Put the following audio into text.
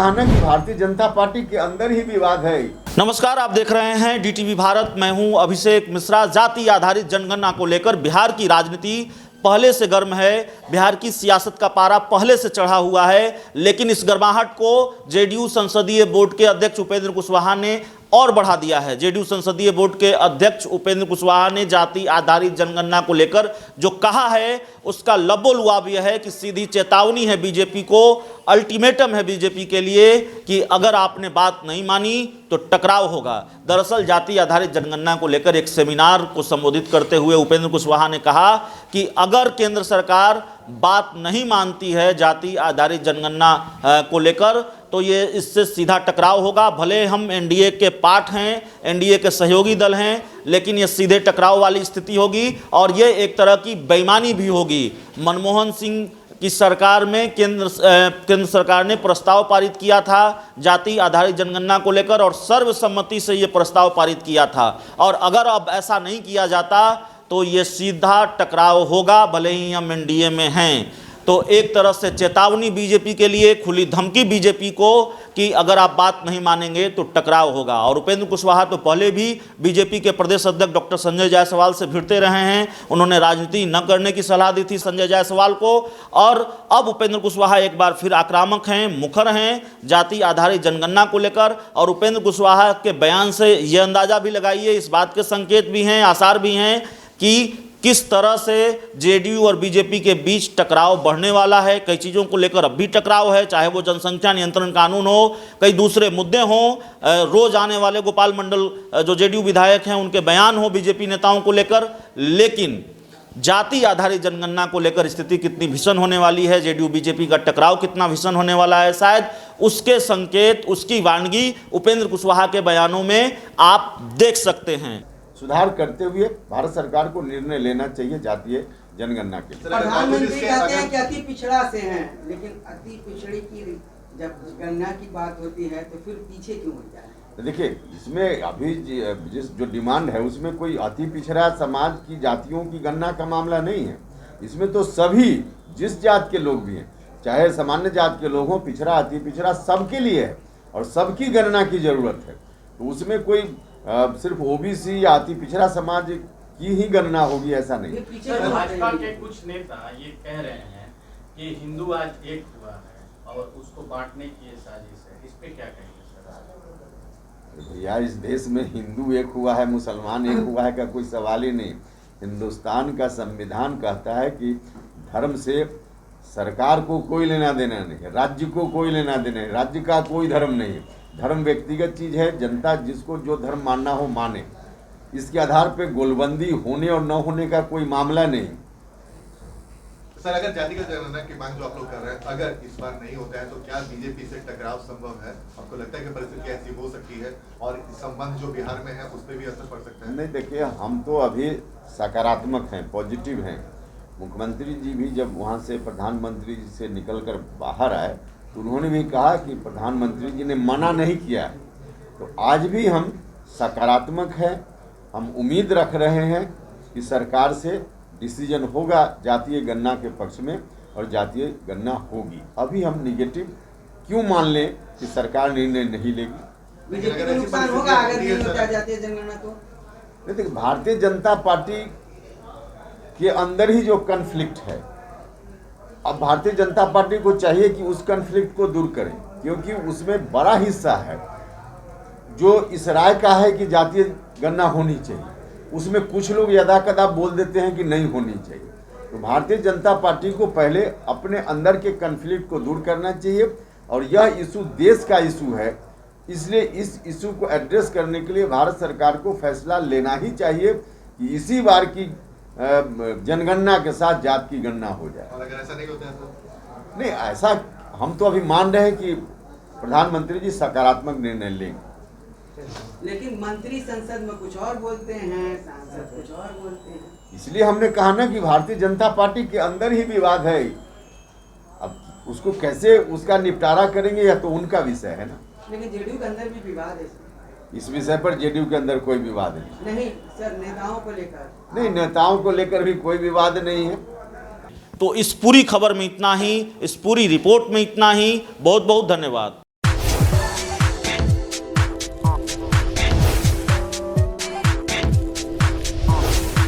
कहना कि भारतीय जनता पार्टी के अंदर ही विवाद है। नमस्कार, आप देख रहे हैं डीटीवी भारत। मैं हूं अभिषेक मिश्रा। जाति आधारित जनगणना को लेकर बिहार की राजनीति पहले से गर्म है। बिहार की सियासत का पारा पहले से चढ़ा हुआ है, लेकिन इस गर्माहट को जेडीयू संसदीय बोर्ड के अध्यक्ष उपेंद्र कुशवाहा ने और बढ़ा दिया है। जेडीयू संसदीय बोर्ड के अध्यक्ष उपेंद्र कुशवाहा ने जाति आधारित जनगणना को लेकर जो कहा है उसका लबोलुआब यह है कि सीधी चेतावनी है बीजेपी को, अल्टीमेटम है बीजेपी के लिए कि अगर आपने बात नहीं मानी तो टकराव होगा। दरअसल जाति आधारित जनगणना को लेकर एक सेमिनार को संबोधित करते हुए उपेंद्र कुशवाहा ने कहा कि अगर केंद्र सरकार बात नहीं मानती है जाति आधारित जनगणना को लेकर तो ये इससे सीधा टकराव होगा। भले हम एनडीए के पार्ट हैं, एनडीए के सहयोगी दल हैं, लेकिन ये सीधे टकराव वाली स्थिति होगी और ये एक तरह की बेईमानी भी होगी। मनमोहन सिंह की सरकार में केंद्र सरकार ने प्रस्ताव पारित किया था जाति आधारित जनगणना को लेकर और सर्वसम्मति से ये प्रस्ताव पारित किया था, और अगर अब ऐसा नहीं किया जाता तो ये सीधा टकराव होगा, भले ही हम एनडीए में हैं। तो एक तरह से चेतावनी बीजेपी के लिए, खुली धमकी बीजेपी को कि अगर आप बात नहीं मानेंगे तो टकराव होगा। और उपेंद्र कुशवाहा तो पहले भी बीजेपी के प्रदेश अध्यक्ष डॉक्टर संजय जायसवाल से भिड़ते रहे हैं। उन्होंने राजनीति न करने की सलाह दी थी संजय जायसवाल को, और अब उपेंद्र कुशवाहा एक बार फिर आक्रामक हैं, मुखर हैं जाति आधारित जनगणना को लेकर। और उपेंद्र कुशवाहा के बयान से ये अंदाजा भी लगाइए, इस बात के संकेत भी हैं, आसार भी हैं कि किस तरह से जेडीयू और बीजेपी के बीच टकराव बढ़ने वाला है। कई चीज़ों को लेकर अब भी टकराव है, चाहे वो जनसंख्या नियंत्रण कानून हो, कई दूसरे मुद्दे हों, रोज आने वाले गोपाल मंडल जो जेडीयू विधायक हैं उनके बयान हो बीजेपी नेताओं को लेकर। लेकिन जाति आधारित जनगणना को लेकर स्थिति कितनी भीषण होने वाली है, जेडीयू बीजेपी का टकराव कितना भीषण होने वाला है, शायद उसके संकेत, उसकी वानगी उपेंद्र कुशवाहा के बयानों में आप देख सकते हैं। सुधार करते हुए भारत सरकार को निर्णय लेना चाहिए जातीय जनगणना के लिए। प्रधानमंत्री कहते हैं कि अति पिछड़ा से हैं, लेकिन अति पिछड़ी की जब गणना की बात होती है तो फिर पीछे क्यों हो जाए? तो देखिए, इसमें अभी जिस जो डिमांड है उसमें कोई अति पिछड़ा समाज की जातियों की गणना का मामला नहीं है। इसमें तो सभी जिस जात के लोग भी हैं, चाहे सामान्य जात के लोग हों, पिछड़ा अति पिछड़ा सबके लिए है और सबकी गणना की जरूरत है। तो उसमें कोई सिर्फ ओबीसी या अति पिछड़ा समाज की ही गणना होगी ऐसा नहीं। भाजपा के कुछ नेता ये कह रहे हैं कि हिंदू आज एक हुआ है और उसको बांटने की ये साजिश है, इस पे क्या कहेंगे सर? भैया, इस देश में हिंदू एक हुआ है, मुसलमान एक हुआ है का कोई सवाल ही नहीं। हिंदुस्तान का संविधान कहता है कि धर्म से सरकार को कोई लेना देना नहीं, राज्य को कोई लेना देना नहीं, राज्य का कोई धर्म नहीं है। धर्म व्यक्तिगत चीज है, जनता जिसको जो धर्म मानना हो माने। इसके आधार पे गोलबंदी होने और न होने का कोई मामला नहीं। सर, अगर जातिगत जनगणना की मांग जो आप लोग कर रहे हैं, अगर इस बार नहीं होता है तो क्या बीजेपी से टकराव संभव है? आपको लगता है कि परिस्थिति ऐसी हो सकती है और संबंध जो बिहार में है उस पर भी असर पड़ सकता है? नहीं, देखिए, हम तो अभी सकारात्मक हैं, पॉजिटिव हैं। मुख्यमंत्री जी भी जब वहाँ से प्रधानमंत्री जी से निकल कर बाहर आए तो उन्होंने भी कहा कि प्रधानमंत्री जी ने मना नहीं किया है। तो आज भी हम सकारात्मक हैं, हम उम्मीद रख रहे हैं कि सरकार से डिसीजन होगा जातीय गणना के पक्ष में और जातीय गणना होगी। अभी हम निगेटिव क्यों मान लें कि सरकार निर्णय नहीं लेगी? बीजेपी को नुकसान होगा अगर नहीं होता जातीय जनगणना तो? देखिए, भारतीय जनता पार्टी के अंदर ही जो कन्फ्लिक्ट है, अब भारतीय जनता पार्टी को चाहिए कि उस कन्फ्लिक्ट को दूर करें, क्योंकि उसमें बड़ा हिस्सा है जो इस राय का है कि जातीय गणना होनी चाहिए। उसमें कुछ लोग यदाकदा बोल देते हैं कि नहीं होनी चाहिए। तो भारतीय जनता पार्टी को पहले अपने अंदर के कन्फ्लिक्ट को दूर करना चाहिए, और यह इशू देश का इशू है, इसलिए इस इशू को एड्रेस करने के लिए भारत सरकार को फैसला लेना ही चाहिए कि इसी बार की जनगणना के साथ जात की गणना हो जाए। और अगर ऐसा नहीं होता है तो? नहीं, ऐसा हम तो अभी मान रहे हैं कि प्रधानमंत्री जी सकारात्मक निर्णय लेंगे। लेकिन मंत्री संसद में कुछ और बोलते हैं, सांसद कुछ और बोलते हैं। इसलिए हमने कहा ना कि भारतीय जनता पार्टी के अंदर ही विवाद है। अब उसको कैसे उसका निपटारा करेंगे यह तो उनका विषय है ना। लेकिन जेडीयू के अंदर भी विवाद है। इस विषय पर जेडीयू के अंदर कोई विवाद नहीं सर, नेताओं को लेकर नहीं, नेताओं को लेकर भी कोई विवाद नहीं है। तो इस पूरी खबर में इतना ही, इस पूरी रिपोर्ट में इतना ही। बहुत बहुत धन्यवाद।